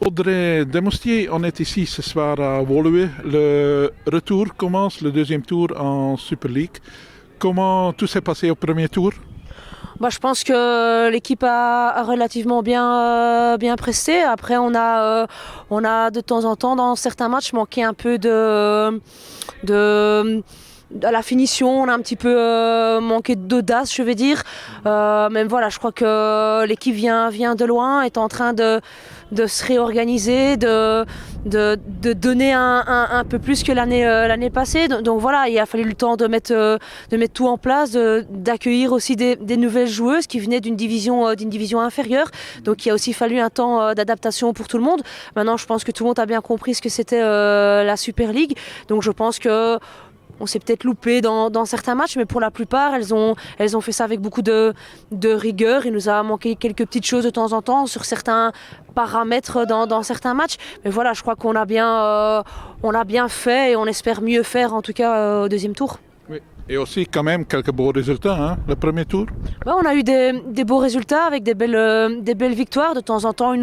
Audrey Desmoustiers, on est ici ce soir à Woluwe. Le retour commence, le deuxième tour en Super League. Comment tout s'est passé au premier tour? Je pense que l'équipe a relativement bien presté. Après, on a de temps en temps dans certains matchs manqué un peu à la finition, on a un petit peu manqué d'audace, je vais dire. Même voilà, je crois que l'équipe vient de loin, est en train de se réorganiser, de donner un peu plus que l'année passée. Donc voilà, il a fallu le temps de mettre tout en place, d'accueillir aussi des nouvelles joueuses qui venaient d'une division inférieure. Donc il a aussi fallu un temps d'adaptation pour tout le monde. Maintenant, je pense que tout le monde a bien compris ce que c'était la Super League. Donc je pense que on s'est peut-être loupé dans certains matchs, mais pour la plupart, elles ont fait ça avec beaucoup de rigueur. Il nous a manqué quelques petites choses de temps en temps sur certains paramètres dans certains matchs. Mais voilà, je crois qu'on a bien fait et on espère mieux faire, en tout cas, au deuxième tour. Oui. Et aussi quand même quelques beaux résultats, hein, le premier tour. On a eu des beaux résultats avec des belles victoires. De temps en temps, il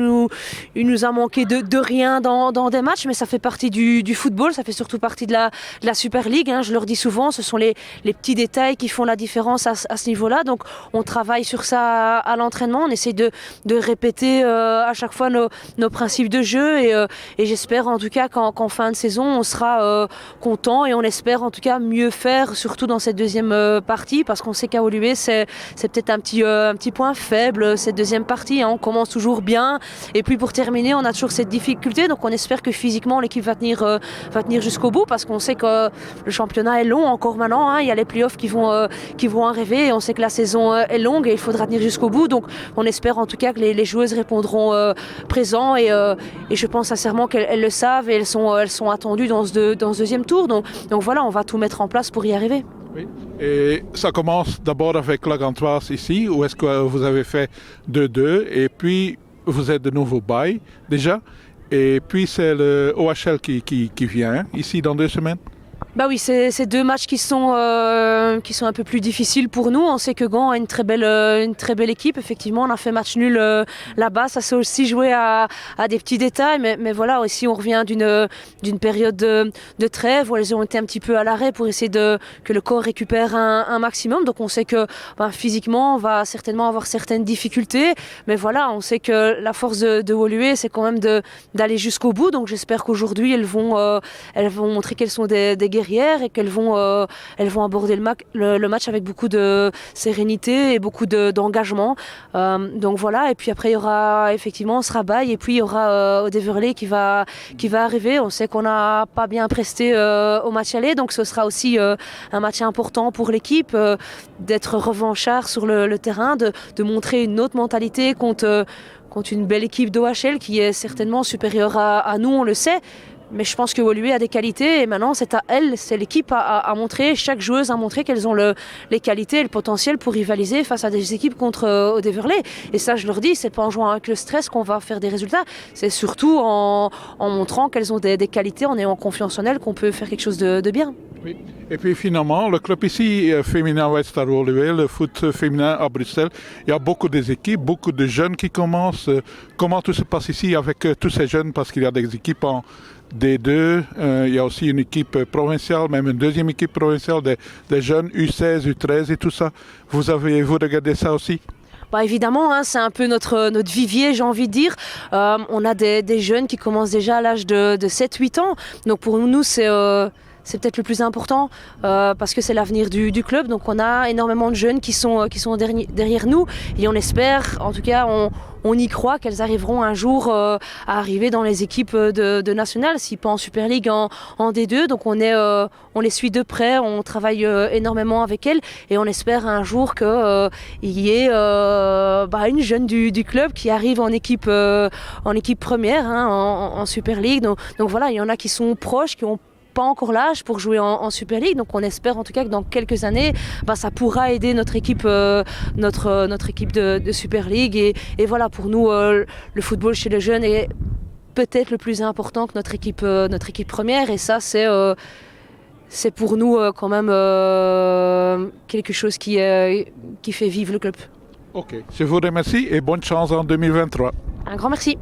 nous a manqué de rien dans des matchs, mais ça fait partie du football, ça fait surtout partie de la Super League. Hein. Je leur dis souvent, ce sont les petits détails qui font la différence à ce niveau-là. Donc on travaille sur ça à l'entraînement, on essaie de répéter à chaque fois nos principes de jeu et j'espère en tout cas qu'en fin de saison, on sera content et on espère en tout cas mieux faire, surtout dans cette deuxième partie, parce qu'on sait qu'à Woluwe c'est peut-être un petit point faible cette deuxième partie, hein. On commence toujours bien et puis pour terminer on a toujours cette difficulté, donc on espère que physiquement l'équipe va tenir jusqu'au bout, parce qu'on sait que le championnat est long encore maintenant, hein. Il y a les playoffs qui vont arriver et on sait que la saison est longue et il faudra tenir jusqu'au bout, donc on espère en tout cas que les joueuses répondront présents et je pense sincèrement qu'elles le savent et elles sont attendues dans ce deuxième tour, donc voilà, on va tout mettre en place pour y arriver. Oui. Et ça commence d'abord avec la Gantoise ici, où est-ce que vous avez fait 2-2, et puis vous êtes de nouveau bail déjà, et puis c'est le OHL qui vient ici dans 2 semaines. Oui, c'est deux matchs qui sont un peu plus difficiles pour nous. On sait que Gand a une très belle équipe. Effectivement, on a fait match nul là-bas. Ça s'est aussi joué à des petits détails. Mais voilà, aussi on revient d'une période de trêve où elles ont été un petit peu à l'arrêt pour essayer que le corps récupère un maximum. Donc on sait que physiquement, on va certainement avoir certaines difficultés. Mais voilà, on sait que la force de Woluwe, c'est quand même d'aller jusqu'au bout. Donc j'espère qu'aujourd'hui, elles vont montrer qu'elles sont des guerrières et qu'elles vont aborder le match avec beaucoup de sérénité et beaucoup d'engagement. Donc voilà, et puis après il y aura effectivement Srabaï et puis il y aura Odeverley qui va arriver. On sait qu'on n'a pas bien presté au match aller, donc ce sera aussi un match important pour l'équipe, d'être revanchard sur le terrain, de montrer une autre mentalité contre une belle équipe d'OHL qui est certainement supérieure à nous, on le sait. Mais je pense que Woluwe a des qualités et maintenant c'est à elle, c'est l'équipe à montrer, chaque joueuse a montré qu'elles ont les qualités et le potentiel pour rivaliser face à des équipes contre Odeverley. Et ça je leur dis, c'est pas en jouant avec le stress qu'on va faire des résultats, c'est surtout en montrant qu'elles ont des qualités, en ayant confiance en elles, qu'on peut faire quelque chose de bien. Oui. Et puis finalement, le club ici, féminin White Star Woluwe, le foot féminin à Bruxelles, il y a beaucoup d'équipes, beaucoup de jeunes qui commencent. Comment tout se passe ici avec tous ces jeunes, parce qu'il y a des équipes en D2, il y a aussi une équipe provinciale, même une deuxième équipe provinciale, des jeunes U16, U13 et tout ça. Vous regardez ça aussi? Évidemment, hein, c'est un peu notre vivier, j'ai envie de dire. On a des jeunes qui commencent déjà à l'âge de 7-8 ans. Donc pour nous, c'est peut-être le plus important parce que c'est l'avenir du club. Donc on a énormément de jeunes qui sont derrière nous et on espère, en tout cas on y croit qu'elles arriveront un jour à arriver dans les équipes de nationales, si pas en Super League, en D2. Donc on les suit de près, on travaille énormément avec elles et on espère un jour qu'il y ait une jeune du club qui arrive en équipe première, hein, en Super League. Donc voilà, il y en a qui sont proches, qui ont pas encore l'âge pour jouer en Super League, donc on espère en tout cas que dans quelques années ça pourra aider notre équipe notre équipe de Super League et voilà, pour nous le football chez les jeunes est peut-être le plus important que notre équipe première, et ça c'est pour nous quand même quelque chose qui fait vivre le club. Ok, je vous remercie et bonne chance en 2023. Un grand merci.